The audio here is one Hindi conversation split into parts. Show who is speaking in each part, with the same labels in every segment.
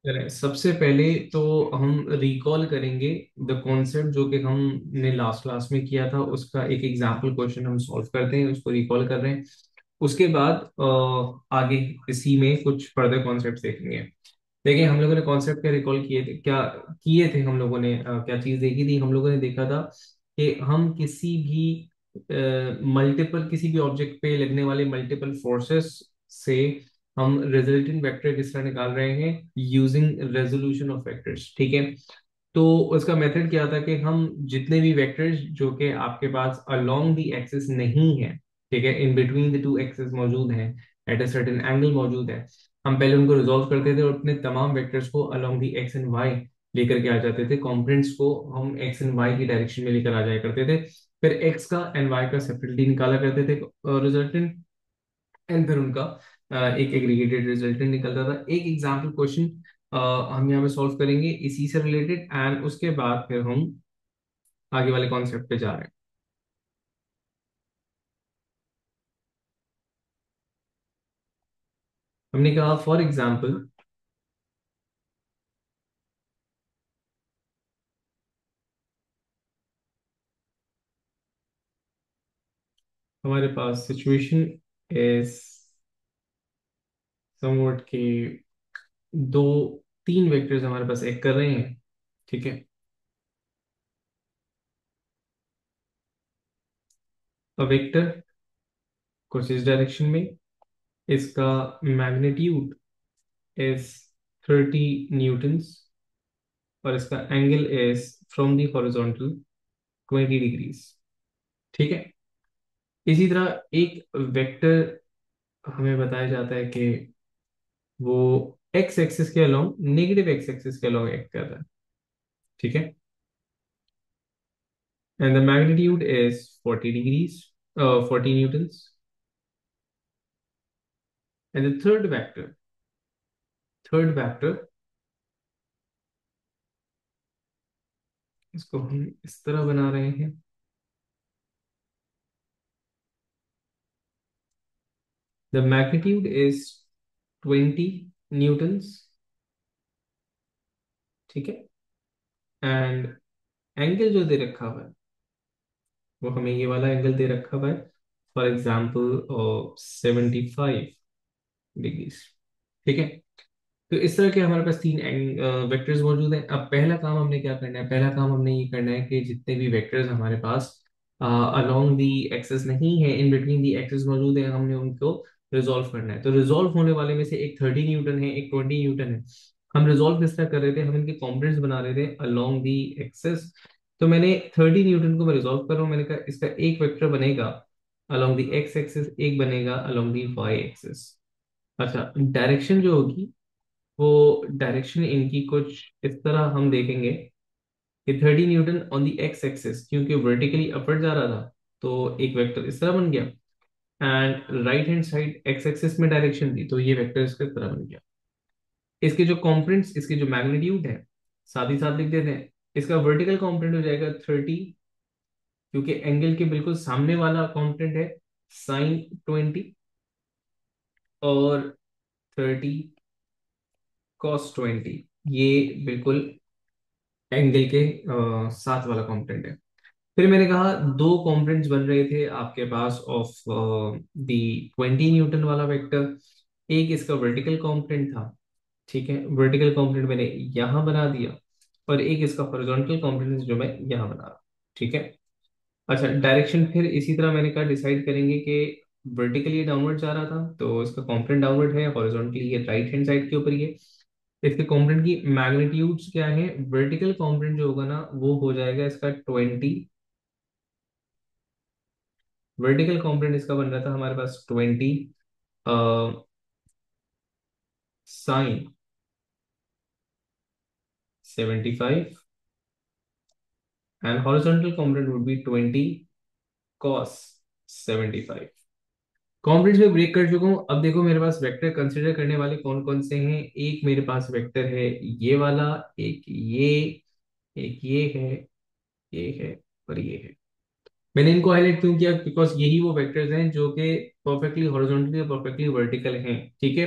Speaker 1: सबसे पहले तो हम रिकॉल करेंगे द कॉन्सेप्ट जो कि हमने लास्ट क्लास में किया था, उसका एक एग्जाम्पल क्वेश्चन हम सॉल्व करते हैं, उसको रिकॉल कर रहे हैं। उसके बाद आगे इसी में कुछ फर्दर कॉन्सेप्ट देखेंगे। देखिए, हम लोगों ने कॉन्सेप्ट क्या रिकॉल किए थे, क्या किए थे हम लोगों ने, क्या चीज देखी थी। हम लोगों ने देखा था कि हम किसी भी मल्टीपल किसी भी ऑब्जेक्ट पे लगने वाले मल्टीपल फोर्सेस से हम रिजल्टेंट वेक्टर किस तरह निकाल रहे हैं, यूजिंग रेजोल्यूशन ऑफ वेक्टर्स। ठीक है। तो उसका मेथड क्या था कि हम जितने भी वेक्टर्स जो कि आपके पास अलोंग द एक्सिस नहीं है, ठीक है, in between the two axis मौजूद हैं, एट अ सर्टेन एंगल मौजूद है, हम पहले उनको रिजॉल्व करते थे और अपने तमाम वेक्टर्स को along the X and Y लेकर के आ जाते थे। कॉम्पोनेंट्स को हम एक्स एंड वाई की डायरेक्शन में लेकर आ जाया करते थे। फिर एक्स का एंड वाई का सेपरेटली निकाला करते थे रिजल्टेंट, एंड फिर उनका एक एग्रीगेटेड रिजल्टेंट निकलता था। एक एग्जाम्पल क्वेश्चन हम यहाँ पे सॉल्व करेंगे इसी से रिलेटेड, एंड उसके बाद फिर हम आगे वाले कॉन्सेप्ट पे जा रहे हैं। हमने कहा फॉर एग्जाम्पल हमारे पास सिचुएशन इज समवॉट के दो तीन वेक्टर्स हमारे पास एक कर रहे हैं। ठीक है। अ वेक्टर कुछ इस डायरेक्शन में, इसका मैग्नीट्यूड इज 30 न्यूटन्स, और इसका angle is from the horizontal 20 degrees. ठीक है। इसी तरह एक वेक्टर हमें बताया जाता है कि वो एक्स एक्सिस के अलोंग, नेगेटिव एक्स एक्सिस के अलोंग एक्ट कर रहा है। ठीक है। And the magnitude is 40 degrees, 40 Newton's. And the third vector इसको हम इस तरह बना रहे हैं। The magnitude is 20 Newton's. ठीक है। एंड एंगल जो दे रखा हुआ है वो हमें ये वाला एंगल दे रखा हुआ है, फॉर एग्जाम्पल 75 डिग्रीज। ठीक है। तो इस तरह के हमारे पास तीन वेक्टर्स मौजूद हैं। अब पहला काम हमने क्या करना है, पहला काम हमने ये करना है कि जितने भी वेक्टर्स हमारे पास अलोंग दी एक्सेस नहीं है, इन बिटवीन दी एक्सेस मौजूद है, हमने उनको रिजॉल्व करना है। तो रिजॉल्व होने वाले में से एक 30 न्यूटन है, एक 20 न्यूटन है। हम रिजॉल्व किस तरह कर रहे थे, हम इनके कॉम्पोनेंट्स बना रहे थे अलोंग दी एक्सेस। तो मैंने 30 न्यूटन को मैं रिजॉल्व कर रहा हूँ। मैंने कहा इसका एक वेक्टर बनेगा अलोंग दी एक्स एक्सिस, एक बनेगा अलोंग दी वाई एक्सिस। अच्छा, डायरेक्शन जो होगी वो डायरेक्शन इनकी कुछ इस तरह हम देखेंगे कि 30 Newton on the x axis, क्योंकि वर्टिकली अपवर्ड जा रहा था तो एक वेक्टर इस तरह बन गया। And right hand side x axis में डायरेक्शन थी तो ये वेक्टर इसके तरह बन गया। इसके जो कॉम्पोनेंट्स, इसके जो मैग्नीट्यूड है, साथ ही साथ लिख देते हैं। इसका वर्टिकल कॉम्पोनेंट हो जाएगा 30, क्योंकि एंगल के बिल्कुल सामने वाला कॉम्पोनेंट है sin 20, और 30 cos 20, ये बिल्कुल एंगल के साथ वाला कंपोनेंट है। फिर मैंने कहा दो कंपोनेंट्स बन रहे थे आपके पास ऑफ द 20 न्यूटन वाला वेक्टर। एक इसका वर्टिकल कंपोनेंट था, ठीक है, वर्टिकल कंपोनेंट मैंने यहां बना दिया, और एक इसका हॉरिजॉन्टल कंपोनेंट जो मैं यहां बना रहा हूं। ठीक है। अच्छा, डायरेक्शन फिर इसी तरह मैंने कहा डिसाइड करेंगे कि वर्टिकली डाउनवर्ड जा रहा था तो इसका कंपोनेंट डाउनवर्ड है, हॉरिजॉन्टली ये राइट हैंड साइड के ऊपर ये। इसके कंपोनेंट की मैग्नीट्यूड्स क्या है, वर्टिकल कंपोनेंट जो होगा ना वो हो जाएगा इसका 20। वर्टिकल कंपोनेंट इसका बन रहा था हमारे पास 20 sin 75, and horizontal component would be 20 cos 75। Components में ब्रेक कर चुका हूं। अब देखो मेरे पास वेक्टर कंसीडर करने वाले कौन कौन से हैं। एक मेरे पास वेक्टर है ये वाला, एक ये है, ये है, और ये है। मैंने इनको हाईलाइट क्यों किया, बिकॉज यही वो वेक्टर्स हैं जो कि परफेक्टली हॉरिजॉन्टली और परफेक्टली वर्टिकल हैं। ठीक है।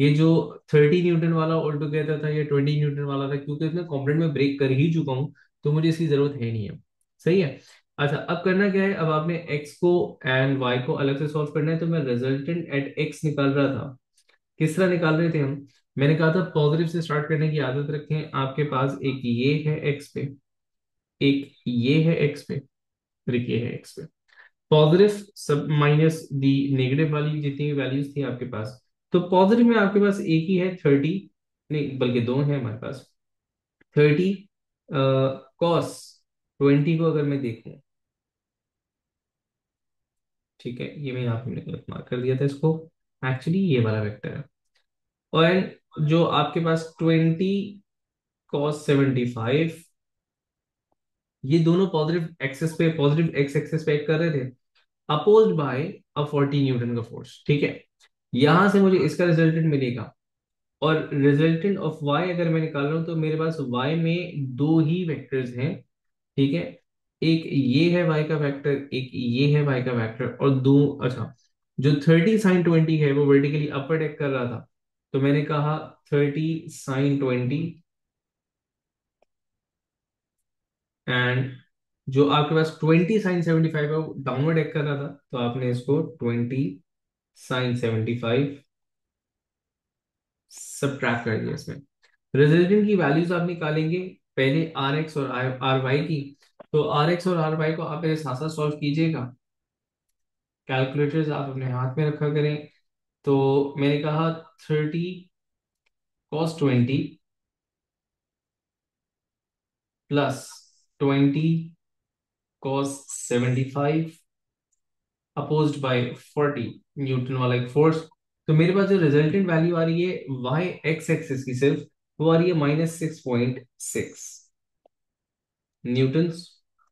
Speaker 1: ये जो 30 न्यूटन वाला ऑल टुगेदर था या 20 न्यूटन वाला था, क्योंकि इसमें कंपोनेंट में ब्रेक कर ही चुका हूँ, तो मुझे इसकी जरूरत है नहीं है। सही है। अच्छा, अब करना क्या है, अब आपने एक्स को एंड वाई को अलग से सॉल्व करना है। तो मैं रिजल्टेंट एट एक्स निकाल रहा था। किस तरह निकाल रहे थे हम? मैंने कहा था पॉजिटिव से स्टार्ट करने की आदत रखें। आपके पास एक ये है एक्स पे, एक ये है एक्स पे, और एक ये है एक्स पे। पॉजिटिव सब माइनस दी नेगेटिव वाली जितनी भी वैल्यूज थी आपके पास। तो पॉजिटिव में आपके पास एक ही है 30, नहीं बल्कि दो है हमारे पास। 30 कॉस 20 को अगर मैं देखूं, ठीक है, ये मैं यहाँ पे मैंने गलत मार्क कर दिया था इसको, एक्चुअली ये वाला वेक्टर है। और जो आपके पास 20 cos 75, ये दोनों पॉजिटिव एक्सेस पे, पॉजिटिव एक्स एक्सेस पे एक्ट कर रहे थे, अपोज्ड बाय अ 40 न्यूटन का फोर्स। ठीक है, यहां से मुझे इसका रिजल्टेंट मिलेगा। और रिजल्टेंट ऑफ y अगर मैं निकाल रहा हूं तो मेरे पास y में दो ही वेक्टर्स हैं। ठीक है, एक ये है y का वेक्टर, एक ये है y का वेक्टर, और दो, अच्छा, जो 30 sin 20 है वो वर्टिकली अपवर्ड एक्ट कर रहा था, तो मैंने कहा 30 sin 20, एंड जो आपके पास 20 sin 75 है वो डाउनवर्ड एक्ट कर रहा था, तो आपने इसको 20 sin 75 सब्ट्रैक्ट कर दिया इसमें। रिजल्टेंट की वैल्यूज आप निकालेंगे, पहले आर एक्स और आर वाई की। तो आर एक्स और आर वाई को आप मेरे साथ साथ सॉल्व कीजिएगा। कैलकुलेटर्स आप अपने हाथ में रखा करें। तो मैंने कहा 30 cos 20 plus 20 cos 75 opposed by 40 newton वाला एक फोर्स। तो मेरे पास जो रिजल्टेंट वैल्यू आ रही है वाई एक्स एक्सिस की सिर्फ, वो आ रही है -6.6 न्यूटन्स।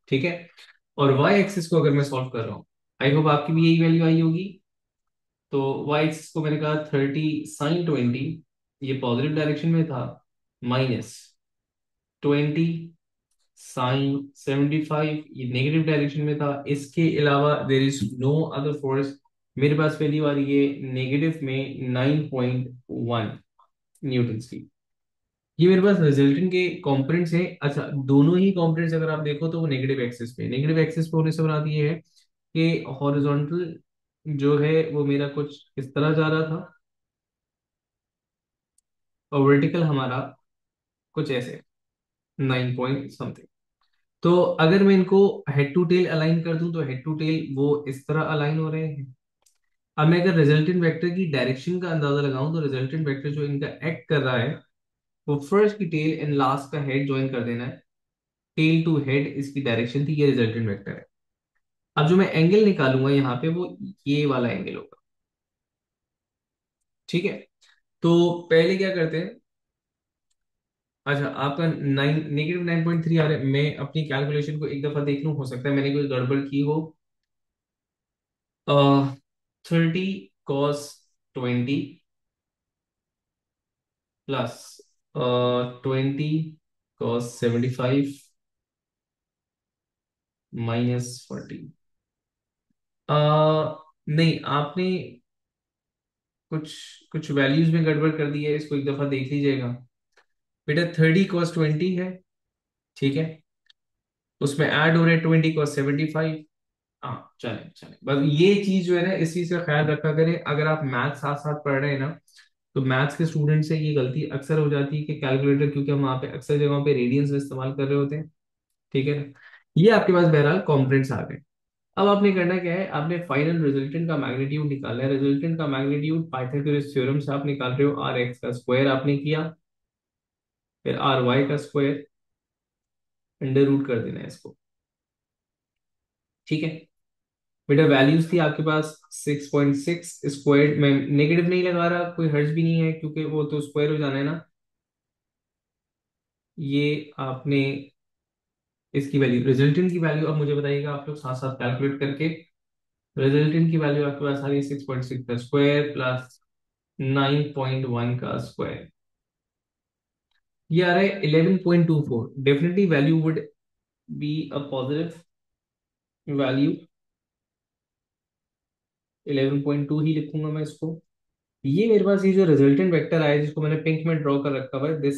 Speaker 1: ठीक है, और वाई एक्सिस को अगर मैं सॉल्व कर रहा हूँ, आई होप आपकी भी यही वैल्यू आई होगी। तो वाई एक्सिस को मैंने कहा 30 sin 20, ये पॉजिटिव डायरेक्शन में था, माइनस 20 sin 75, ये नेगेटिव डायरेक्शन में था। इसके अलावा there is no other force. मेरे पास वैल्यू आ रही है नेगेटिव में 9.1 न्यूटन की। ये मेरे पास रिजल्टेंट के कंपोनेंट्स हैं। अच्छा, दोनों ही कंपोनेंट्स अगर आप देखो तो वो नेगेटिव एक्सिस पे, नेगेटिव एक्सिस पे होने से बनाती ये है कि हॉरिजॉन्टल जो है वो मेरा कुछ इस तरह जा रहा था, और वर्टिकल हमारा कुछ ऐसे 9 पॉइंट समथिंग। तो अगर मैं इनको हेड टू टेल अलाइन कर दूं तो हेड टू टेल वो इस तरह अलाइन हो रहे हैं। अब मैं अगर रिजल्टेंट वेक्टर की डायरेक्शन का अंदाजा लगाऊं तो रिजल्टेंट वेक्टर जो इनका एक्ट कर रहा है, वो फर्स्ट की टेल एंड लास्ट का हेड ज्वाइन कर देना है। टेल टू हेड इसकी डायरेक्शन थी, ये रिजल्टेंट वेक्टर है। अब जो मैं एंगल निकालूंगा यहाँ पे वो ये वाला एंगल होगा। ठीक है, तो पहले क्या करते हैं। अच्छा, आपका 9 -9.3 आ रहा है। मैं अपनी कैलकुलेशन को एक दफा देख लूं, हो सकता है मैंने कोई गड़बड़ की हो। 30 cos 20 प्लस 20 cos 75 -40। नहीं, आपने कुछ कुछ वैल्यूज में गड़बड़ कर दी है, इसको एक दफा देख लीजिएगा। बेटा 30 cos 20 है, ठीक है, उसमें ऐड हो रहे हैं 20 cos 75। हाँ, चले चले, बस ये चीज जो है ना, इस चीज का ख्याल रखा करें। अगर आप मैथ साथ साथ पढ़ रहे हैं ना, तो मैथ्स के स्टूडेंट से ये गलती अक्सर हो जाती है कि कैलकुलेटर, क्योंकि हम वहाँ पे अक्सर जगहों पे रेडियंस में इस्तेमाल कर रहे होते हैं। ठीक है ना, ये आपके पास बहरहाल कॉम्पोनेंट्स आ गए। अब आपने करना क्या है, आपने फाइनल रिजल्टेंट का मैग्नीट्यूड निकालना है। रिजल्टेंट का मैग्नीट्यूड पाइथागोरस थ्योरम से आप निकाल रहे हो, आर एक्स का स्क्वायर आपने किया, फिर आर वाई का स्क्वायर, अंडर रूट कर देना है इसको। ठीक है बेटा, वैल्यूज थी आपके पास 6.6 स्क्वायर में, नेगेटिव नहीं लगा रहा, कोई हर्ज भी नहीं है क्योंकि वो तो स्क्वायर हो जाना है ना। ये आपने इसकी वैल्यू, रिजल्टेंट की वैल्यू अब मुझे बताइएगा आप लोग साथ साथ कैलकुलेट करके। रिजल्टेंट की वैल्यू आपके पास आ रही है 6.6 का स्क्वायर प्लस 9.1 का स्क्वायर, ये आ रहा है 11.24। Definitely value would be a positive value, 11.2 ही लिखूंगा मैं इसको। ये मेरे पास ये जो रिजल्टेंट वेक्टर आया जिसको मैंने पिंक में ड्रॉ कर रखा हुआ है, दिस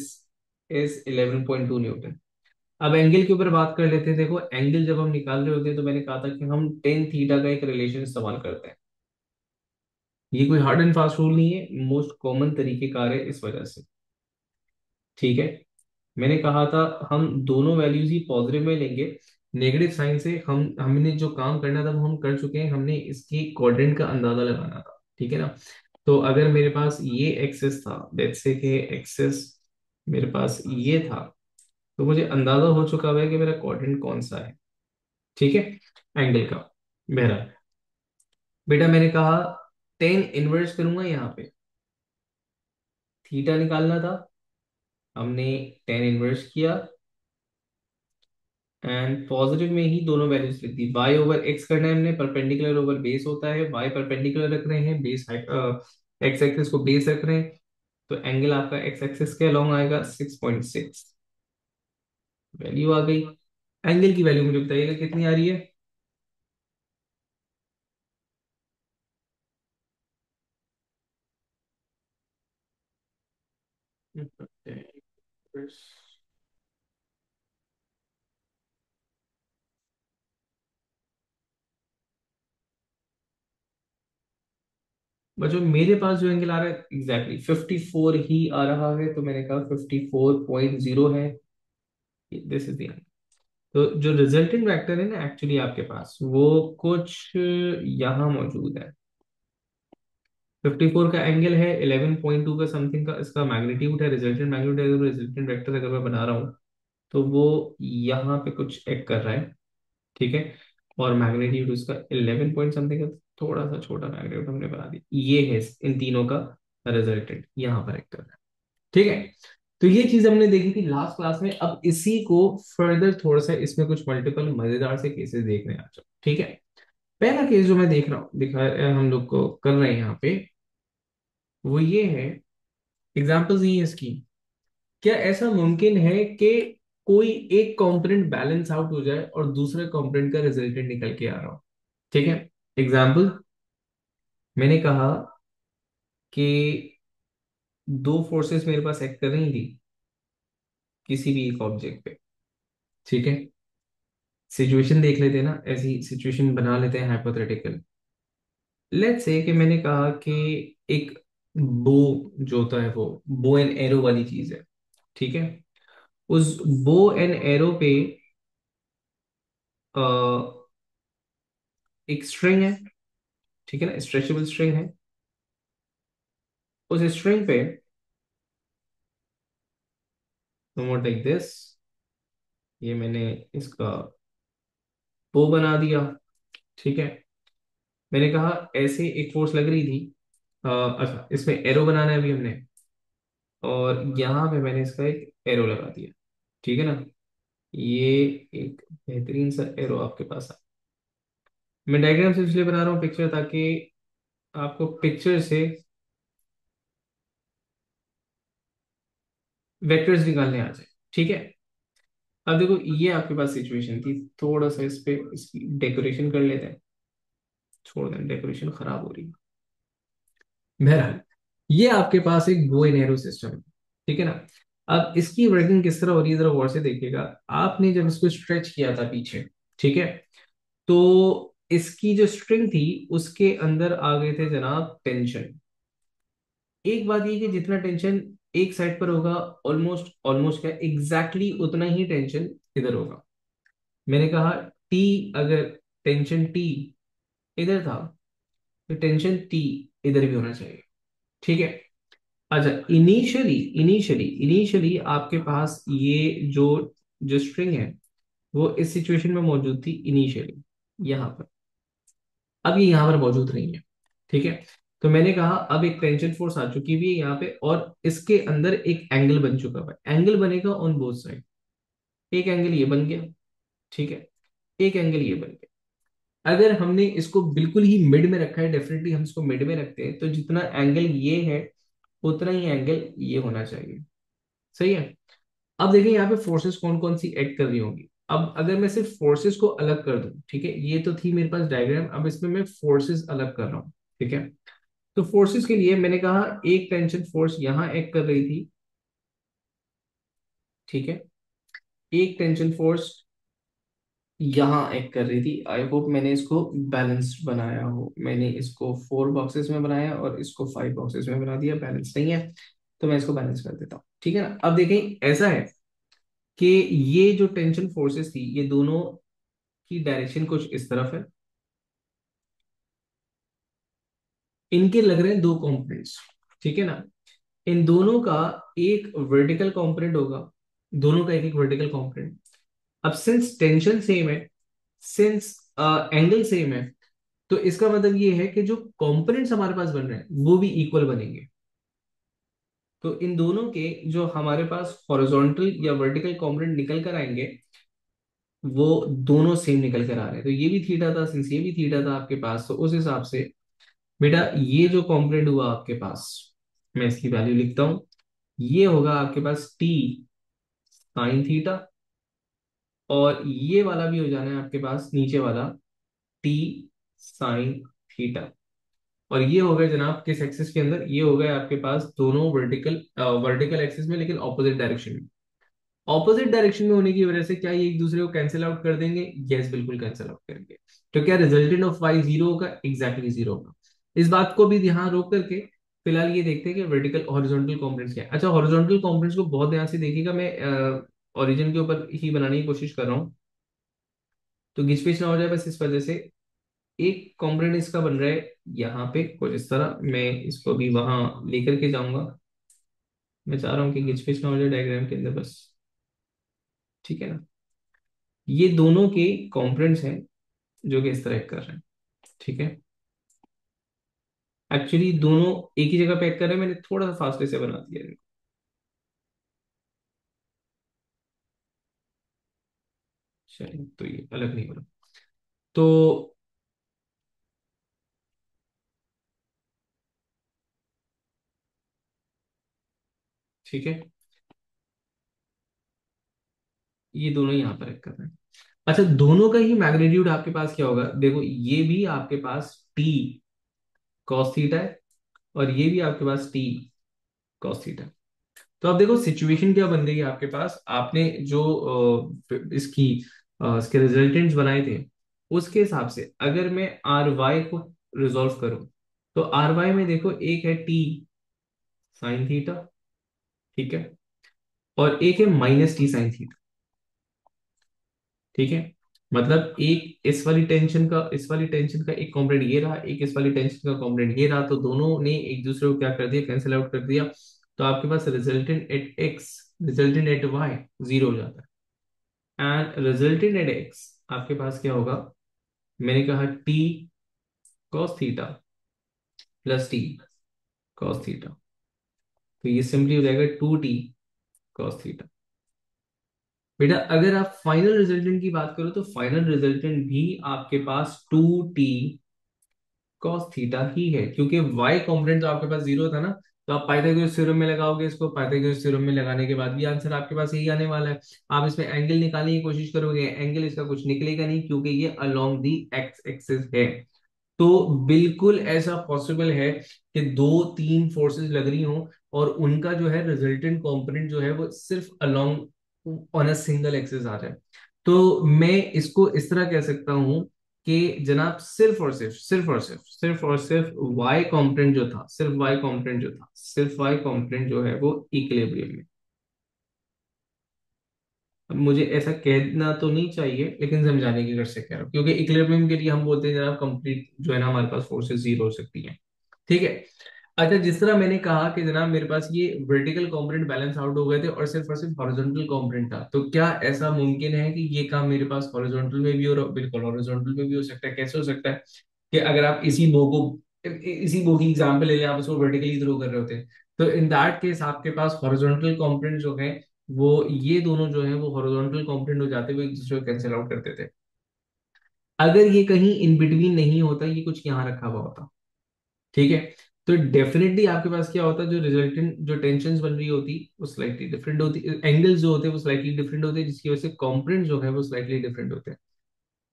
Speaker 1: इज 11.2 न्यूटन। अब एंगल के ऊपर बात कर लेते हैं। देखो एंगल जब हम निकाल रहे होते हैं तो मैंने कहा था कि हम टेन थीटा का एक रिलेशन इस्तेमाल करते हैं। ये कोई हार्ड एंड फास्ट रूल नहीं है, मोस्ट कॉमन तरीकेकार है इस वजह से। ठीक है, मैंने कहा था हम दोनों वैल्यूज ही पॉजिटिव में लेंगे। नेगेटिव साइन से हम हमने जो काम करना था वो हम कर चुके हैं, हमने इसकी क्वाड्रेंट का अंदाजा लगाना था। ठीक है ना। तो अगर मेरे पास ये एक्सेस था, लेट्स से कि एक्सेस मेरे पास ये था, तो मुझे अंदाजा हो चुका है कि मेरा क्वाड्रेंट कौन सा है। ठीक है, एंगल का। मेरा बेटा मैंने कहा टेन इनवर्स करूंगा यहाँ पे, थीटा निकालना था, हमने टेन इनवर्स किया एंड पॉजिटिव में ही दोनों वैल्यूज लिख दी। y ओवर x करना है हमने, परपेंडिकुलर ओवर बेस होता है, y परपेंडिकुलर रख रहे हैं, बेस x एक्सिस को बेस रख रहे हैं, तो एंगल आपका x एक्सिस के अलोंग आएगा 6.6। वैल्यू आ गई। एंगल की वैल्यू मुझे बताइएगा कितनी आ रही है। बच्चों मेरे पास जो एंगल आ रहा है एग्जैक्टली 54 ही आ रहा है, तो मैंने कहा 54.0 है, दिस इज द। तो जो रिजल्टेंट वेक्टर है ना एक्चुअली आपके पास वो कुछ यहाँ मौजूद है। 54 का एंगल है, 11.2 का समथिंग का इसका मैग्नीट्यूड है, रिजल्टेंट मैग्नीट्यूड, रिजल्टेंट वेक्टर अगर मैं बना रहा हूँ तो वो यहाँ पे कुछ एक्ट कर रहा है। ठीक है, और मैग्नीट्यूड उसका 11 पॉइंट समथिंग का, थोड़ा सा छोटा मैग्नीट्यूड हमने बना दिया। ये है इन तीनों का रिजल्टेंट यहाँ पर एक्ट कर रहा है। ठीक है, तो ये चीज हमने देखी थी लास्ट क्लास में। अब इसी को फर्दर थोड़ा सा इसमें कुछ मल्टीपल मजेदार से केसेस देखने आ जाओ। ठीक है, पहला केस जो मैं देख रहा हूँ दिखा हम लोग को कर रहे हैं यहाँ पे, वो ये है, एग्जांपल्स ये है इसकी। क्या ऐसा मुमकिन है कि कोई एक कंपोनेंट बैलेंस आउट हो जाए और दूसरे कंपोनेंट का रिजल्टेंट निकल के आ रहा हो। ठीक है, एग्जांपल मैंने कहा कि दो फोर्सेस मेरे पास एक्ट कर रही थी किसी भी एक ऑब्जेक्ट पे। ठीक है, सिचुएशन देख लेते हैं ना, ऐसी सिचुएशन बना लेते हैं हाइपोथेटिकल। लेट्स से कि मैंने कहा कि एक बो जो होता है वो बो एंड एरो वाली चीज है। ठीक है, उस बो एंड एरो पे अ, एक स्ट्रिंग है। ठीक है ना, स्ट्रेचेबल स्ट्रिंग है। उस स्ट्रिंग पे नोट लाइक दिस, ये मैंने इसका बो बना दिया। ठीक है, मैंने कहा ऐसे एक फोर्स लग रही थी। अच्छा, इसमें एरो बनाना है अभी हमने, और यहाँ पे मैंने इसका एक एरो लगा दिया। ठीक है ना, ये एक बेहतरीन सा एरो आपके पास है। मैं डायग्राम से इसलिए बना रहा हूँ पिक्चर, ताकि आपको पिक्चर से वेक्टर्स निकालने आ जाए। ठीक है, अब देखो ये आपके पास सिचुएशन थी, थोड़ा सा इस पे इसकी डेकोरेशन कर लेते हैं। छोड़ दें, डेकोरेशन खराब हो रही है। बहरहाल ये आपके पास एक बो एंड एरो सिस्टम है। ठीक है ना। अब इसकी वर्किंग किस तरह हो रही है जरा गौर से देखिएगा। आपने जब इसको स्ट्रेच किया था पीछे, ठीक है, तो इसकी जो स्ट्रिंग थी उसके अंदर आ गए थे जनाब टेंशन। एक बात ये कि जितना टेंशन एक साइड पर होगा, ऑलमोस्ट ऑलमोस्ट क्या एग्जैक्टली उतना ही टेंशन इधर होगा। मैंने कहा टी, अगर टेंशन टी इधर था तो टेंशन टी इधर भी होना चाहिए। ठीक है। अच्छा, इनिशियली इनिशियली इनिशियली आपके पास ये जो जो स्ट्रिंग है वो इस सिचुएशन में मौजूद थी इनिशियली यहाँ पर। अब ये यहाँ पर मौजूद नहीं है। ठीक है, तो मैंने कहा अब एक टेंशन फोर्स आ चुकी हुई है यहाँ पे, और इसके अंदर एक एंगल बन चुका है। एंगल बनेगा ऑन बोथ साइड। एक एंगल ये बन गया। ठीक है, एक एंगल ये बन गया। अगर हमने इसको बिल्कुल ही मिड में रखा है, डेफिनेटली हम इसको मिड में रखते हैं, तो जितना एंगल ये है उतना ही एंगल ये होना चाहिए। सही है। अब देखिए यहाँ पे फोर्सेस कौन कौन सी एक्ट कर रही होंगी। अब अगर मैं सिर्फ फोर्सेस को अलग कर दूं, ठीक है, ये तो थी मेरे पास डायग्राम, अब इसमें मैं फोर्सेस अलग कर रहा हूँ। ठीक है, तो फोर्सेस के लिए मैंने कहा एक टेंशन फोर्स यहां एक्ट कर रही थी, ठीक है, एक टेंशन फोर्स यहां एक्ट कर रही थी। आई होप मैंने इसको बैलेंस्ड बनाया हो, मैंने इसको 4 बॉक्सेस में बनाया और इसको 5 बॉक्सेस में बना दिया, बैलेंस नहीं है तो मैं इसको बैलेंस कर देता हूँ, ठीक है ना। अब देखें, ऐसा है कि ये जो टेंशन फोर्सेस थी ये दोनों की डायरेक्शन कुछ इस तरफ है, इनके लग रहे हैं दो कंपोनेंट्स, ठीक है ना। इन दोनों का एक वर्टिकल कंपोनेंट होगा, दोनों का एक एक वर्टिकल कंपोनेंट। अब सिंस टेंशन सेम है, सिंस एंगल सेम है, तो इसका मतलब ये है कि जो कंपोनेंट्स हमारे पास बन रहे हैं वो भी इक्वल बनेंगे। तो इन दोनों के जो हमारे पास हॉरिजॉन्टल या वर्टिकल कंपोनेंट निकल कर आएंगे वो दोनों सेम निकल कर आ रहे हैं। तो ये भी थीटा था, सिंस ये भी थीटा था आपके पास, तो उस हिसाब से बेटा ये जो कंपोनेंट हुआ आपके पास, मैं इसकी वैल्यू लिखता हूं, ये होगा आपके पास टी साइन थीटा, और ये वाला भी हो जाना है आपके पास नीचे वाला टी साइन थीटा। और ये हो गए जनाब किस एक्सिस के अंदर, ये हो गए आपके पास दोनों वर्टिकल वर्टिकल एक्सिस में, लेकिन ऑपोजिट डायरेक्शन में। ऑपोजिट डायरेक्शन में होने की वजह से क्या ये एक दूसरे को कैंसिल आउट कर देंगे? यस, बिल्कुल कैंसिल आउट करेंगे। तो क्या रिजल्टेंट ऑफ वाई जीरो होगा? एग्जैक्टली जीरो होगा। इस बात को भी ध्यान रोक करके फिलहाल ये देखते हैं कि वर्टिकल हॉरिजॉन्टल कंपोनेंट्स क्या है। अच्छा, हॉरिजॉन्टल कंपोनेंट्स को बहुत ध्यान से देखिएगा, मैं ओरिजिन के ऊपर ही बनाने की कोशिश कर रहा हूँ, तो घिच पिच ना हो जाए बस इस वजह से। एक कंपोनेंट इसका बन रहा है यहाँ पे कुछ इस तरह, मैं इसको भी वहां लेकर के जाऊंगा। मैं चाह रहा हूँ कि घिच पिच ना हो जाए डायग्राम के अंदर बस, ठीक है ना। ये दोनों के कंपोनेंट्स हैं जो कि इस तरह कर रहे हैं, ठीक है। एक्चुअली दोनों एक ही जगह पे कर रहे हैं, मैंने थोड़ा सा फासले से बना दिया है। चलिए, तो ये अलग नहीं बना, तो ठीक है, ये दोनों यहाँ पर कर रहे हैं। अच्छा, दोनों का ही मैग्नीट्यूड आपके पास क्या होगा? देखो, ये भी आपके पास टी कॉस थीटा है और ये भी आपके पास टी कॉस थीटा। तो अब देखो सिचुएशन क्या बन गई है आपके पास, आपने जो इसके रिजल्टेंट्स बनाए थे उसके हिसाब से अगर मैं आर वाई को रिजोल्व करूं, तो आर वाई में देखो एक है टी साइन थीटा, ठीक है, और एक है माइनस टी साइन थीटा, ठीक है। मतलब एक इस वाली टेंशन का एक कॉम्पोनेंट ये रहा, एक इस वाली टेंशन का कॉम्पोनेंट ये रहा, तो दोनों ने एक दूसरे को क्या कर दिया? कैंसिल आउट कर दिया। तो आपके पास resultant at x, resultant at y zero हो जाता है, एंड रिजल्टेंट एट एक्स आपके पास क्या होगा? मैंने कहा T cos theta plus T cos theta, तो ये सिंपली हो जाएगा 2t कॉस थीटा। बेटा अगर आप फाइनल रिजल्टेंट की बात करो तो फाइनल रिजल्टेंट भी आपके पास 2t कॉस थीटा ही है, क्योंकि y कॉम्पोनेंट तो आपके पास जीरो था ना। तो आप पाइथागोरस थ्योरम में लगाओगे इसको, पाइथागोरस थ्योरम में लगाने के बाद भी आंसर आपके पास यही आने वाला है। आप इसमें एंगल निकालने की कोशिश करोगे, एंगल इसका कुछ निकलेगा नहीं, क्योंकि ये अलोंग दी एक्स एक्सिस है। तो बिल्कुल ऐसा पॉसिबल है कि दो तीन फोर्सेस लग रही हों और उनका जो है रिजल्टेंट कंपोनेंट जो है वो सिर्फ along on a single axis आ जाए। तो मैं इसको इस तरह कह सकता हूं कि जनाब सिर्फ और सिर्फ वाई कंपोनेंट जो था, सिर्फ वाई कंपोनेंट जो है वो इक्विलिब्रियम में। अब मुझे ऐसा कहना तो नहीं चाहिए, लेकिन समझाने की गर्ज से कह रहा हूँ, क्योंकि इक्विलिब्रियम के लिए हम बोलते हैं जनाब कंप्लीट जो है ना हमारे पास फोर्सेस जीरो हो सकती हैं, ठीक है। अच्छा, जिस तरह मैंने कहा कि जनाब मेरे पास ये वर्टिकल कंपोनेंट बैलेंस आउट हो गए थे और सिर्फ हॉरिजॉन्टल कंपोनेंट था, तो क्या ऐसा मुमकिन है कि ये काम मेरे पास हॉरिजॉन्टल में भी हो रहा? बिल्कुल हॉरिजॉन्टल में भी हो सकता है। कैसे हो सकता है कि अगर आप इसी बो की एग्जांपल ले लें, आप उसको वर्टिकली थ्रो कर रहे होते हैं, तो इन दैट केस आपके पास हॉरिजॉन्टल कंपोनेंट जो है वो ये दोनों जो है वो हॉरिजॉन्टल कंपोनेंट हो जाते हुए एक दूसरे को कैंसिल आउट करते थे। अगर ये कहीं इन बिटवीन नहीं होता, ये कुछ यहाँ रखा हुआ होता, ठीक है, तो डेफिनेटली आपके पास क्या होता, जो रिजल्टेंट जो टेंशन बन रही होती वो स्लाइटली डिफरेंट होती, एंगल्स जो होते हैं वो स्लाइटली डिफरेंट होते हैं, जिसकी वजह से कंपोनेंट जो है वो स्लाइटली डिफरेंट होते हैं।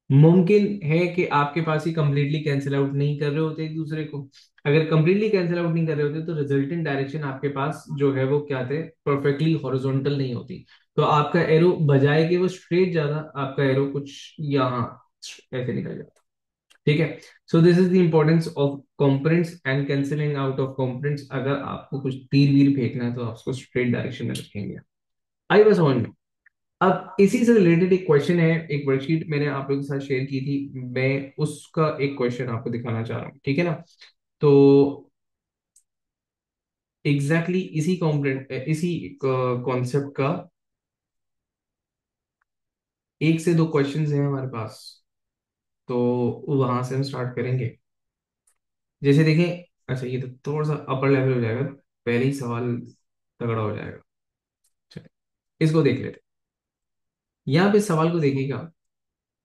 Speaker 1: मुमकिन है कि आपके पास ही कंप्लीटली कैंसिल आउट नहीं कर रहे होते एक दूसरे को। अगर कंप्लीटली कैंसिल आउट नहीं कर रहे होते तो रिजल्टेंट डायरेक्शन आपके पास जो है वो क्या थे, परफेक्टली हॉरिजॉन्टल नहीं होती। तो आपका एरो बजाय कि वो स्ट्रेट जाता, आपका एरो कुछ यहाँ ऐसे निकल जाता। ठीक है। So this is the importance of components and cancelling out of components. अगर आपको कुछ तीर वीर फेंकना है तो आप उसको स्ट्रेट डायरेक्शन में रखेंगे। आई बस समझ में। अब इसी से रिलेटेड एक क्वेश्चन है, एक वर्कशीट मैंने आप लोगों के साथ शेयर की थी, मैं उसका एक क्वेश्चन आपको दिखाना चाह रहा हूँ, ठीक है ना। तो एग्जैक्टली इसी कॉम्पोनेंट, इसी कॉन्सेप्ट का एक से दो क्वेश्चंस हैं हमारे पास। तो वहां से हम स्टार्ट करेंगे। जैसे देखें, अच्छा ये तो थोड़ा सा अपर लेवल हो जाएगा, पहले ही सवाल तगड़ा हो जाएगा। चलिए, इसको देख लेते हैं। यहाँ पे सवाल को देखिएगा।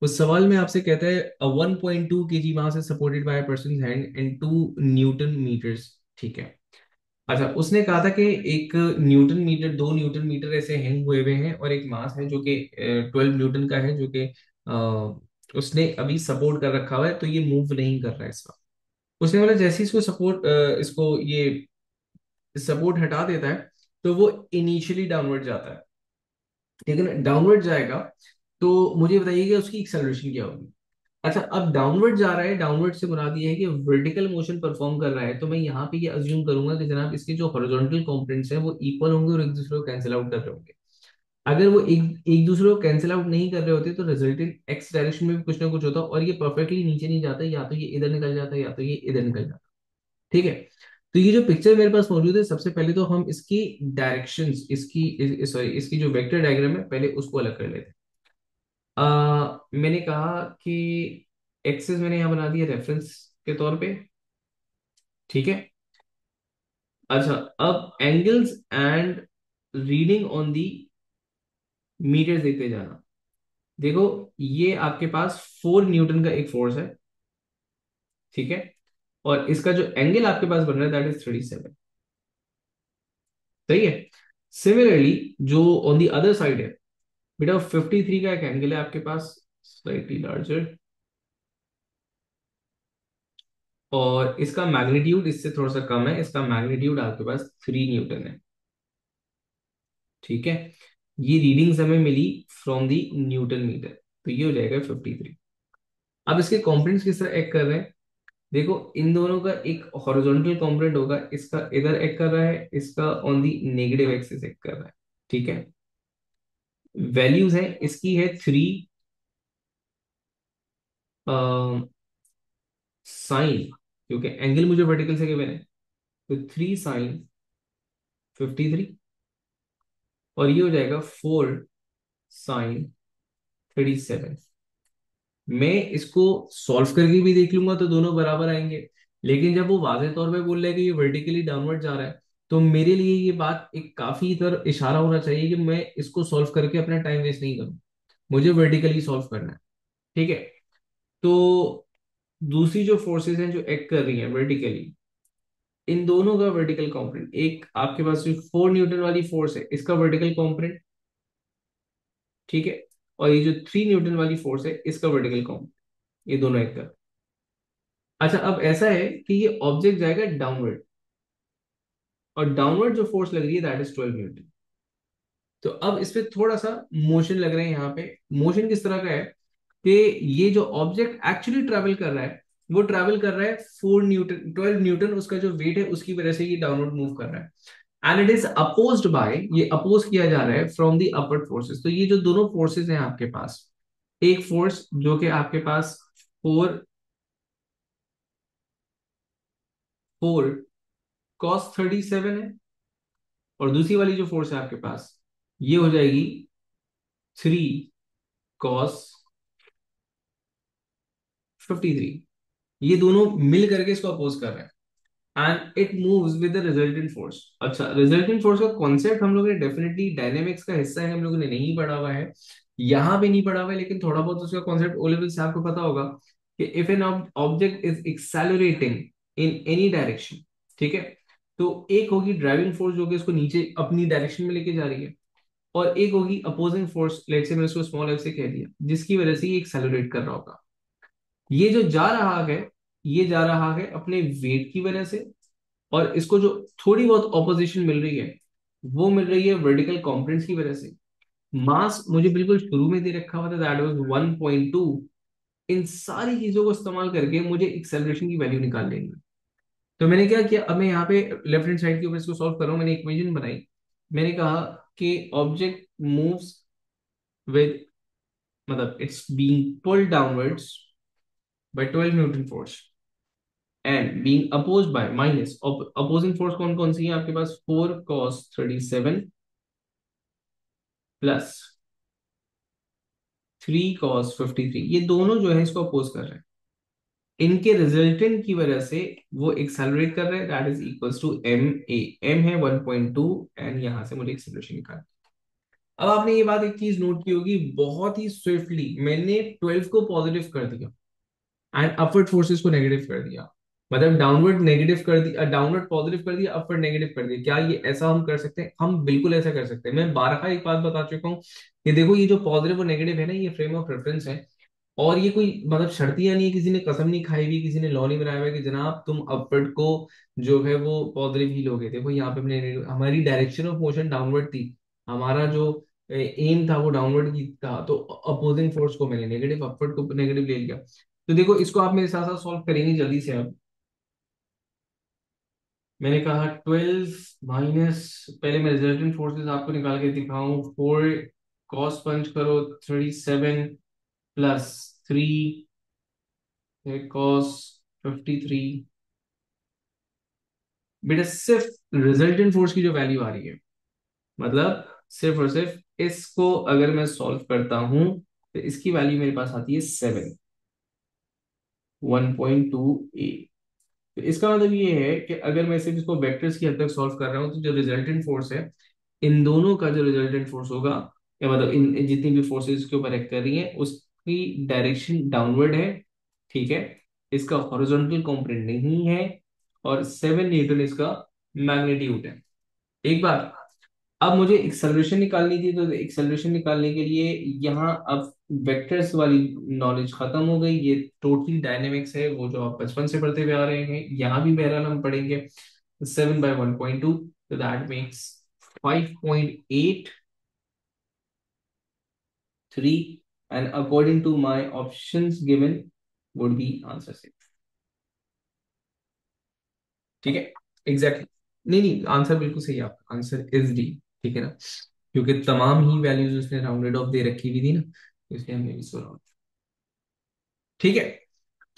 Speaker 1: उस सवाल में आपसे कहता है 1.2 kg mass is supported by person hand and 2 Newton meters। ठीक है। अच्छा, उसने कहा था कि एक न्यूटन मीटर, 2 Newton मीटर ऐसे हैंग हुए हुए हैं और एक मास है जो कि 12 न्यूटन का है, जो कि उसने अभी सपोर्ट कर रखा हुआ है, तो ये मूव नहीं कर रहा है इस वक्त। उसने बोला जैसे ही इसको सपोर्ट, इसको ये सपोर्ट हटा देता है तो वो इनिशियली डाउनवर्ड जाता है। ठीक है ना, डाउनवर्ड जाएगा। तो मुझे बताइए कि उसकी एक्सेलरेशन क्या होगी। अच्छा, अब डाउनवर्ड जा रहा है, डाउनवर्ड से मुराद ये है कि वर्टिकल मोशन परफॉर्म कर रहा है, तो मैं यहाँ पे ये अज्यूम करूंगा कि जनाब इसके जो हॉरिजॉन्टल कंपोनेंट्स हैं वो इक्वल होंगे और एक दूसरे को कैंसिल आउट कर रहे होंगे। अगर वो एक एक दूसरे को कैंसिल आउट नहीं कर रहे होते तो रिजल्टेंट एक्स डायरेक्शन में भी कुछ ना कुछ होता और ये परफेक्टली नीचे नहीं जाता, या तो ये इधर निकल जाता है या तो ये इधर निकल जाता। ठीक है। तो ये जो पिक्चर मेरे पास मौजूद है, सबसे पहले तो हम इसकी डायरेक्शंस, इसकी सॉरी इसकी जो वेक्टर डायग्राम है पहले उसको अलग कर लेते हैं। मैंने कहा कि एक्सेस मैंने यहाँ बना दिया रेफरेंस के तौर पे। ठीक है। अच्छा, अब angles and reading on the meters देखते जाना। देखो, ये आपके पास 4 न्यूटन का एक फोर्स है। ठीक है। और इसका जो एंगल आपके पास बन रहा है दैट इज 37। सही है। सिमिलरली जो ऑन दी अदर साइड है, बेटा 53 का एक एंगल है आपके पास, स्लाइटली लार्जर, और इसका मैग्नीट्यूड इससे थोड़ा सा कम है, इसका मैग्नीट्यूड आपके पास 3 न्यूटन है। ठीक है। ये रीडिंग्स हमें मिली फ्रॉम दी न्यूटन मीटर, तो ये हो जाएगा 53। अब इसके कंपोनेंट्स किस तरह एक्ट कर रहे हैं। देखो, इन दोनों का एक हॉरिजॉन्टल कंपोनेंट होगा, इसका इधर एक्ट कर रहा है, इसका on the negative axis act कर रहा है। ठीक है। वैल्यूज है, इसकी है 3 साइन, क्योंकि एंगल मुझे वर्टिकल से गिवन है, तो 3 साइन 53, और ये हो जाएगा 4 साइन 37। मैं इसको सॉल्व करके भी देख लूंगा तो दोनों बराबर आएंगे, लेकिन जब वो वाजे तौर पे बोल रहा है कि ये वर्टिकली डाउनवर्ड जा रहा है, तो मेरे लिए ये बात एक काफी इधर इशारा होना चाहिए कि मैं इसको सॉल्व करके अपना टाइम वेस्ट नहीं करूं, मुझे वर्टिकली सॉल्व करना है। ठीक है। तो दूसरी जो फोर्सेस हैं जो एक्ट कर रही हैं वर्टिकली, इन दोनों का वर्टिकल कंपोनेंट, एक आपके पास जो 4 न्यूटन वाली फोर्स है इसका वर्टिकल कंपोनेंट, ठीक है, और ये जो 3 न्यूटन वाली फोर्स है इसका वर्टिकल कंपोनेंट, ये दोनों एक्ट कर। अच्छा, अब ऐसा है कि ये ऑब्जेक्ट जाएगा डाउनवर्ड, और डाउनवर्ड जो फोर्स लग रही है दैट इज 12 न्यूटन। तो अब इस पे थोड़ा सा मोशन लग रहा है यहाँ पे। मोशन किस तरह का है कि ये जो ऑब्जेक्ट एक्चुअली ट्रैवल कर रहा है वो ट्रैवल कर रहा है 4 न्यूटन, 12 न्यूटन उसका जो वेट है उसकी वजह से ये डाउनवर्ड मूव कर रहा है। And it is opposed by, ये अपोज किया जा रहा है फ्रॉम दी अपवर्ड फोर्सेस। तो ये जो दोनों फोर्सेस हैं आपके पास, एक फोर्स जो कि आपके पास 4 4 cos 37 है, और दूसरी वाली जो फोर्स है आपके पास ये हो जाएगी 3 cos 53। ये दोनों मिल करके इसको अपोज कर रहे हैं and it moves with the resultant force. अच्छा, रिजल्टेंट फोर्स का कॉन्सेप्ट हम लोगों ने डेफिनेटली डायनेमिक्स का हिस्सा है, हम लोगों ने नहीं पढ़ा हुआ है, यहाँ भी नहीं पढ़ा हुआ है, लेकिन थोड़ा बहुत उसका कॉन्सेप्ट ओ लेवल से आपको पता होगा कि if an object is accelerating in any direction, ठीक है, तो एक होगी ड्राइविंग फोर्स जो कि इसको नीचे अपनी डायरेक्शन में लेके जा रही है, और एक होगी अपोजिंग फोर्स, लेट से मैंने उसको स्मॉल एफ से कह दिया, जिसकी वजह से ये एक्सेलरेट कर रहा होगा। ये जो जा रहा है, ये जा रहा है अपने वेट की वजह से, और इसको जो थोड़ी बहुत ऑपोजिशन मिल रही है, वो मिल रही है वर्टिकल कंपोनेंट्स की वजह से। मास मुझे बिल्कुल शुरू में दे रखा हुआ था, दैट वाज 1.2। इन सारी चीजों को इस्तेमाल करके मुझे एक्सेलरेशन की वैल्यू निकाल लेनी है। तो मैंने क्या किया, अब मैं यहाँ पे लेफ्ट हैंड साइड के ऊपर इसको सॉल्व कर रहा हूँ। मैंने इक्वेशन बनाई। मैंने कहा कि ऑब्जेक्ट मूव्स विद, मतलब it's being pulled downwards by 12 newton force and being opposed by minus, opposing force कौन कौन सी है आपके पास, 4 cos 37 प्लस 3 cos 53, ये दोनों जो है इसको अपोज कर रहे हैं। इनके रिजल्टेंट की वजह से वो एक्सेलरेट कर रहे हैं, that is equals to M A. M है 1.2, एंड यहां से मुझे एक्सेलरेशन निकालना। अब आपने ये बात एक चीज नोट की होगी, बहुत ही स्विफ्टली मैंने 12 को पॉजिटिव कर दिया एंड अपवर्ड फोर्सेस को नेगेटिव कर दिया। मतलब डाउनवर्ड नेगेटिव कर दिया, डाउनवर्ड पॉजिटिव कर दिया, अपवर्ड नेगेटिव कर दिया। क्या ये ऐसा हम कर सकते हैं? हम बिल्कुल ऐसा कर सकते हैं। मैं बारहा एक बात बता चुका हूँ कि देखो, ये जो पॉजिटिव और नेगेटिव है ना, ये फ्रेम ऑफ रेफरेंस है। और ये कोई मतलब शर्तियां नहीं है, किसी ने कसम नहीं खाई हुई, किसी ने लॉ नहीं बनाया हुआ है कि जनाब तुम अपवर्ड को जो है वो पॉजिटिव ही लोगे। देखो यहाँ पे हमने, हमारी डायरेक्शन ऑफ मोशन डाउनवर्ड थी, हमारा जो एम था वो डाउनवर्ड की था, तो अपोजिंग फोर्स को मैंने नेगेटिव, अपवर्ड को नेगेटिव ले लिया। तो देखो इसको आप मेरे साथ साथ सॉल्व करेंगे जल्दी से। अब मैंने कहा 12 माइनस, पहले मैं रिजल्टेंट फोर्सेस आपको निकाल के दिखाऊं। 4 कॉस पंच करो 37 प्लस 3 कॉस 53। बेटा सिर्फ रिजल्टेंट फोर्स की जो वैल्यू आ रही है, मतलब सिर्फ और सिर्फ इसको अगर मैं सॉल्व करता हूं, तो इसकी वैल्यू मेरे पास आती है 7, 1.2 ए। तो इसका मतलब ये है कि अगर मैं सिर्फ इसको वेक्टर्स की हद तक सॉल्व कर रहा हूँ, तो जो रिजल्टेंट फोर्स है, इन दोनों का जो रिजल्टेंट फोर्स होगा, या मतलब इन जितनी भी फोर्सेस इसके ऊपर एक्ट कर रही हैं, उसकी डायरेक्शन डाउनवर्ड है। ठीक है, इसका हॉरिजॉन्टल कंपोनेंट नहीं है, और 7 न्यूटन इसका मैग्नीट्यूड है। एक बार, अब मुझे एक्सेलरेशन निकालनी थी, तो एक्सेलरेशन निकालने के लिए यहाँ अब वेक्टर्स वाली नॉलेज खत्म हो गई। ये टोटली डायनेमिक्स है, वो जो आप बचपन से पढ़ते हुए आ रहे हैं, यहाँ भी बहरहाल हम पढ़ेंगे। 7/1.2, तो that makes 5.83, and according to my options given would be answer 6। ठीक है, एग्जैक्टली। नहीं नहीं, आंसर बिल्कुल सही है आपका, आंसर इज डी। ठीक है ना, क्योंकि तमाम ही वैल्यूज उसने राउंडेड ऑफ दे रखी हुई थी ना, तो इसलिए हमने इसको राउंड। ठीक है,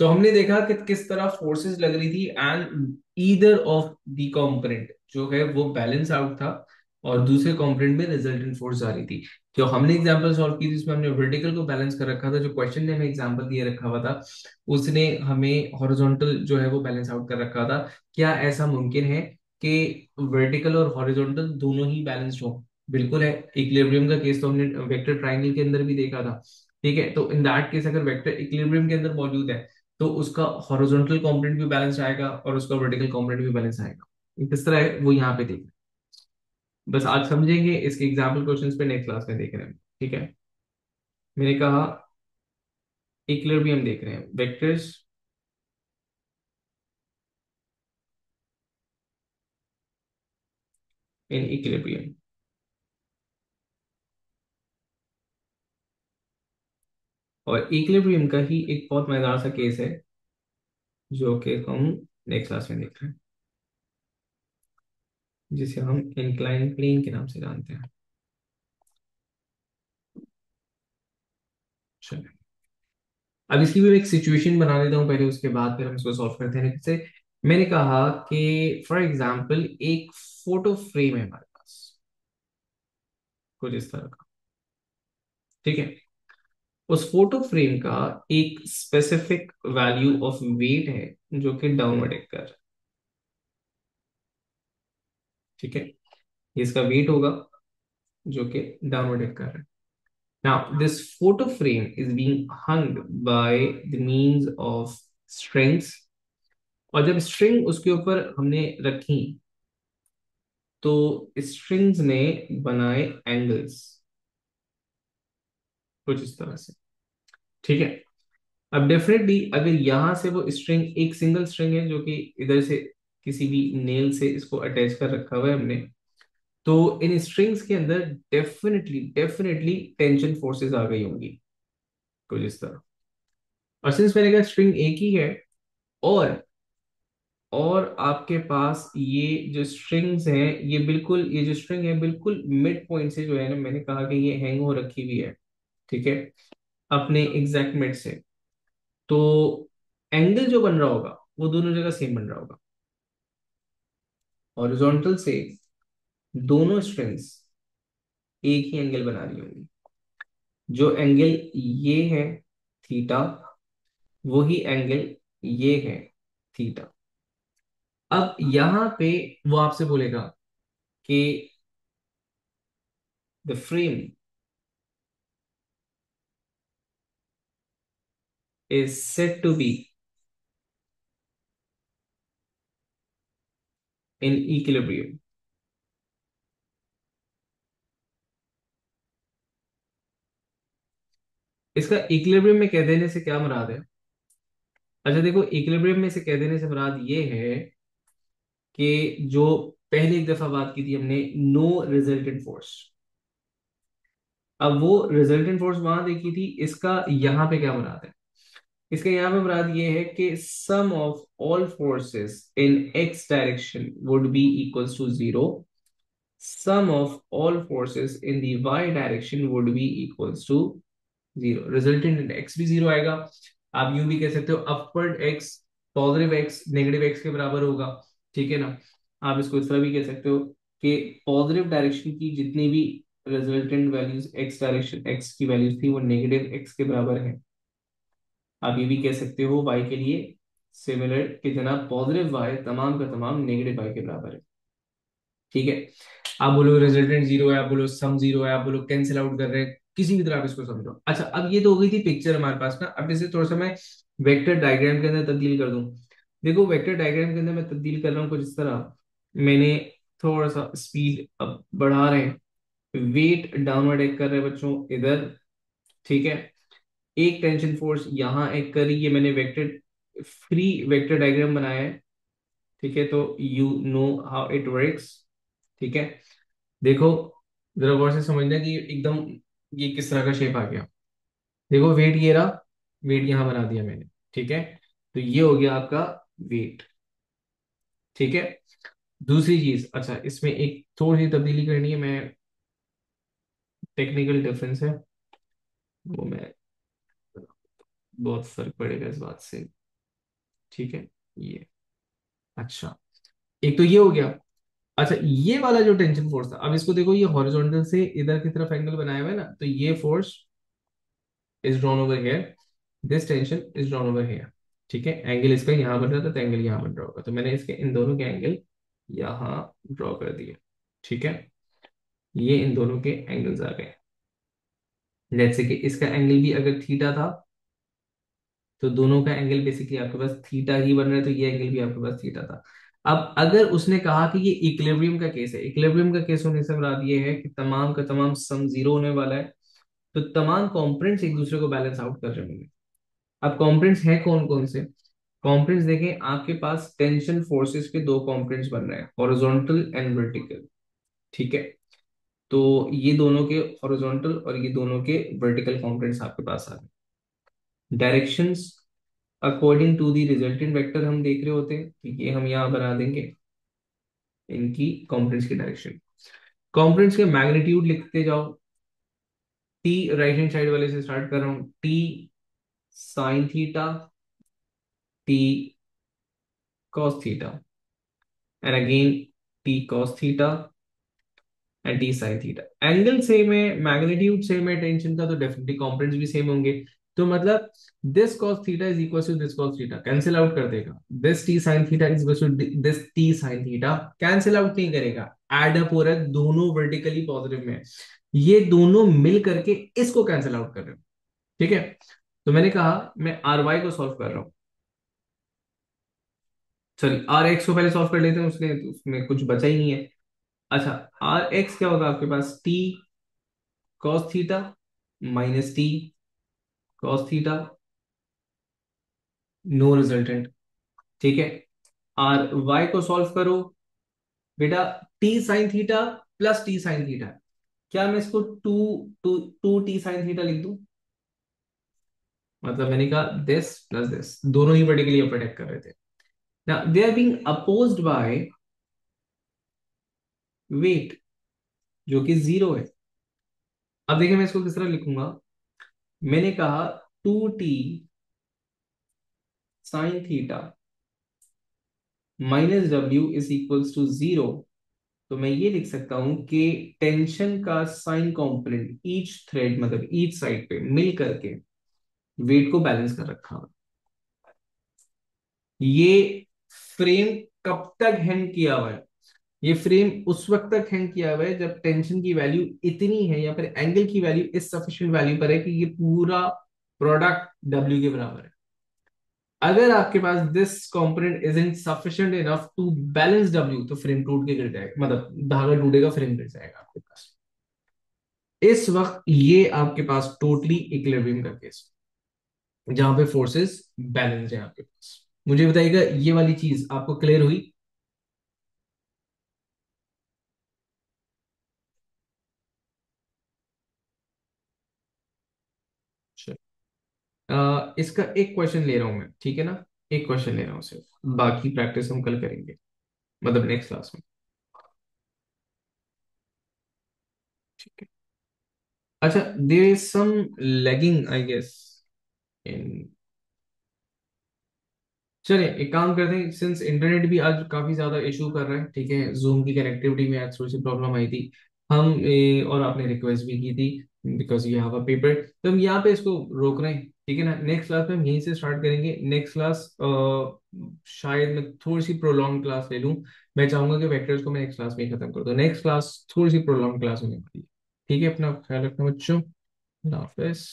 Speaker 1: तो हमने देखा कि किस तरह फोर्सेस लग रही थी, and either of the component जो है वो बैलेंस आउट था, और दूसरे कंपोनेंट में रिजल्टेंट फोर्स आ रही थी। जो हमने एग्जांपल सॉल्व की थी, उसमें हमने वर्टिकल को बैलेंस कर रखा था। जो क्वेश्चन ने हमें एग्जांपल दिए रखा हुआ था, उसने हमें हॉरिजॉन्टल जो है वो बैलेंस आउट कर रखा था। क्या ऐसा मुमकिन है कि वर्टिकल और हॉरिजॉन्टल दोनों ही बैलेंस्ड हो? बिल्कुल है। इक्विलिब्रियम का केस तो हमने वेक्टर ट्राइंगल के अंदर भी देखा था। ठीक है, तो इन दैट केस अगर वेक्टर इक्विलिब्रियम के अंदर मौजूद है, तो उसका हॉरिजॉन्टल कंपोनेंट भी बैलेंस आएगा और उसका वर्टिकल कंपोनेंट भी बैलेंस आएगा। ये किस तरह है वो यहाँ पे देख, बस आज समझेंगे। इसके एग्जाम्पल क्वेश्चंस पे नेक्स्ट क्लास में देख रहे हैं। ठीक है, मैंने कहा इक्विलिब्रियम देख रहे हैं, वेक्टर्स इन इक्विलिब्रियम। और इक्विलिब्रियम का ही एक बहुत मजेदार सा केस है, जो कि हम नेक्स्ट क्लास में देख रहे हैं, जिसे हम इंक्लाइन प्लेन के नाम से जानते हैं। चलिए, अब इसकी भी मैं एक सिचुएशन बना देता हूँ पहले, उसके बाद फिर हम इसको सॉल्व करते हैं। जैसे मैंने कहा कि फॉर एग्जाम्पल एक फोटो फ्रेम है हमारे पास, कुछ इस तरह का। ठीक है, उस फोटो फ्रेम का एक स्पेसिफिक वैल्यू ऑफ वेट है, जो कि डाउनवर्ड एक कर। ठीक है, ये इसका वेट होगा, जो कि डाउनवर्ड एक कर रहा है। Now this photo frame is being hung by the means of strings. और जब स्ट्रिंग उसके ऊपर हमने रखी, तो स्ट्रिंग्स ने बनाए एंगल्स कुछ इस तरह से। ठीक है। अब डेफिनेटली अगर यहां से वो स्ट्रिंग एक सिंगल स्ट्रिंग है जो कि इधर से किसी भी नेल से इसको अटैच कर रखा हुआ है हमने, तो इन स्ट्रिंग्स के अंदर डेफिनेटली डेफिनेटली टेंशन फोर्सेस आ गई होंगी कुछ इस तरह। और सिंस मैंने कहा स्ट्रिंग एक ही है, और आपके पास ये जो स्ट्रिंग्स हैं, ये बिल्कुल, ये जो स्ट्रिंग है बिल्कुल मिड पॉइंट से जो है ना, मैंने कहा कि ये हैंग हो रखी हुई है, ठीक है, अपने एग्जैक्ट मिड से। तो एंगल जो बन रहा होगा वो दोनों जगह सेम बन रहा होगा। हॉरिजॉन्टल से दोनों स्ट्रिंग्स एक ही एंगल बना रही होंगी। जो एंगल ये है थीटा, वही एंगल ये है थीटा। अब यहां पे वो आपसे बोलेगा कि the frame is set to be in equilibrium. इसका इक्विलिब्रियम में कह देने से क्या मुराद है? अच्छा देखो, इक्विलिब्रियम में से कह देने से मुराद ये है कि जो पहले एक दफा बात की थी हमने, नो रिजल्टेंट फोर्स। अब वो रिजल्टेंट फोर्स वहां देखी थी, इसका यहाँ पे क्या मुराद है? इसका यहाँ पे मुराद ये है कि sum of all forces in x direction would be equals to zero, sum of all forces in the y direction would be equals to zero. Resultant in x भी जीरो आएगा। आप यूं भी कह सकते हो upward x positive x negative x के बराबर होगा, ठीक है ना। आप इसको इस तरह भी कह सकते हो कि पॉजिटिव डायरेक्शन की जितनी भी resultant values x direction x की वैल्यूज थी वो नेगेटिव एक्स के बराबर है। आप ये भी कह सकते हो वाई के लिए सिमिलर कि जनाब पॉजिटिव वाई तमाम का तमाम नेगेटिव वाई के बराबर है, ठीक है। आप बोलो रिजल्टेंट जीरो है, आप बोलो सम जीरो है, आप बोलो कैंसिल आउट कर रहे हैं, किसी भी तरह आप इसको समझो। अच्छा अब ये तो हो गई थी पिक्चर हमारे पास ना, अब इसे थोड़ा सा मैं वेक्टर डायग्राम के अंदर तब्दील कर दूं। देखो वेक्टर डायग्राम के अंदर मैं तब्दील कर रहा हूँ कुछ इस तरह। मैंने थोड़ा सा स्पीड अब बढ़ा रहे हैं, वेट डाउनवर्ड एक कर रहे हैं बच्चों इधर, ठीक है। एक टेंशन फोर्स यहाँ एक करी, ये मैंने वेक्टर फ्री वेक्टर डायग्राम बनाया है, ठीक है। तो you know how it works, ठीक है। देखो जरा गौर से समझना कि एकदम ये किस तरह का शेप आ गया। देखो वेट ये रहा, वेट यहां बना दिया मैंने, ठीक है। तो ये हो गया आपका वेट, ठीक है। दूसरी चीज, अच्छा इसमें एक थोड़ी सी तब्दीली करनी है, मैं टेक्निकल डिफरेंस है वो मैं, बहुत फर्क पड़ेगा इस बात से, ठीक है। ये अच्छा, एक तो ये हो गया। अच्छा ये वाला जो टेंशन फोर्स था, अब इसको देखो, ये हॉरिजॉन्टल से इधर की तरफ एंगल बनाया हुआ है ना, तो ये force is drawn over here, this tension is drawn over here, ठीक है। एंगल इसका यहाँ बन रहा था तो एंगल यहाँ बन रहा होगा, तो मैंने इसके इन दोनों के एंगल यहाँ ड्रॉ कर दिए, ठीक है। ये इन दोनों के एंगल्स आ गए। जैसे कि इसका एंगल भी अगर थीटा था, तो दोनों का एंगल बेसिकली आपके पास थीटा ही बन रहा है, तो ये एंगल भी आपके पास थीटा था। अब अगर उसने कहा कि ये इक्विलिब्रियम का केस है, इक्विलिब्रियम का केस होने से मुराद ये है कि तमाम का तमाम सम जीरो होने वाला है, तो तमाम कंपोनेंट्स एक दूसरे को बैलेंस आउट कर रहे होंगे। अब कंपोनेंट्स हैं कौन कौन से? कंपोनेंट्स देखें, आपके पास टेंशन फोर्सेस के दो कंपोनेंट्स बन रहे हैं, हॉरिजॉन्टल एंड वर्टिकल, ठीक है। तो ये दोनों के हॉरिजॉन्टल और ये दोनों के वर्टिकल कंपोनेंट्स आपके पास आ गए। Directions according to the resultant vector हम देख रहे होते हैं, तो ये हम यहाँ बना देंगे इनकी कंपोनेंट्स की डायरेक्शन। कंपोनेंट्स के मैग्नीट्यूड लिखते जाओ। टी राइट हैंड साइड वाले से स्टार्ट कर रहा हूँ, T sine theta, T cos theta, and again T cos theta and T sine theta. Angle same है, मैग्नीट्यूड सेम है टेंशन का, तो डेफिनेटली कंपोनेंट्स भी सेम होंगे। तो मतलब this cos theta is equal to this cos theta, cancel out कर देगा। This T sine theta is equal to this T sine theta, cancel out नहीं करेगा, एड अप हो रहा है, दोनों वर्टिकली पॉजिटिव में है। ये दोनों मिल करके इसको कैंसिल आउट कर रहे हो, ठीक है। तो मैंने कहा मैं आर वाई को सॉल्व कर रहा हूँ, सॉरी आर एक्स को पहले सॉल्व कर लेते हैं, उसने उसमें कुछ बचा ही नहीं है। अच्छा, आर एक्स क्या होगा आपके पास, T cos theta minus T cos theta, no resultant. ठीक है। और वाई को सॉल्व करो बेटा, T sine theta plus T sine theta. क्या मैं इसको two two two T sine theta लिख दूं? मतलब मैंने कहा दिस प्लस दिस, दोनों ही वर्टिकली अपर अटैक कर रहे थे। ना they are being opposed by weight जो कि जीरो है। अब देखिए मैं इसको किस तरह लिखूंगा। मैंने कहा two T sine theta minus W is equals to zero. तो मैं ये लिख सकता हूं कि टेंशन का साइन कंपोनेंट ईच थ्रेड मतलब ईच साइड पे मिल करके वेट को बैलेंस कर रखा है। ये फ्रेम कब तक हैंग किया हुआ है? ये फ्रेम उस वक्त तक हैंग किया हुआ है जब टेंशन की वैल्यू इतनी है या फिर एंगल की वैल्यू इस सफिशिएंट वैल्यू पर है कि ये पूरा प्रोडक्ट डब्ल्यू के बराबर है। अगर आपके पास this component isn't sufficient enough to balance W तो फ्रेम टूट के गिर जाएगा, मतलब धागा टूटेगा, फ्रेम गिर जाएगा आपके पास। इस वक्त ये आपके पास टोटली इक्विलिब्रियम का केस, जहां पे फोर्सेस बैलेंस है आपके पास। मुझे बताइएगा ये वाली चीज आपको क्लियर हुई? इसका एक क्वेश्चन ले रहा हूं मैं, ठीक है ना? एक क्वेश्चन ले रहा हूं सिर्फ, बाकी प्रैक्टिस हम कल करेंगे, मतलब नेक्स्ट क्लास में। ठीक है। अच्छा, there is some lagging I guess in, चलिए एक काम करते हैं, सिंस इंटरनेट भी आज काफी ज्यादा इशू कर रहा है, ठीक है, जूम की कनेक्टिविटी में आज थोड़ी सी प्रॉब्लम आई थी। हम और आपने रिक्वेस्ट भी की थी because you have a paper, तो हम यहाँ पे इसको रोक रहे हैं, ठीक है ना? नेक्स्ट क्लास में हम यहीं से स्टार्ट करेंगे। नेक्स्ट क्लास शायद मैं थोड़ी सी प्रोलॉन्ग क्लास ले लूँ। मैं चाहूंगा कि वेक्टर्स को मैं नेक्स्ट क्लास में ही खत्म कर दूँ, नेक्स्ट क्लास थोड़ी सी प्रोलॉन्ग क्लास होने वाली है। ठीक है, अपना ख्याल रखना बच्चों। अल्लाह हाफिज।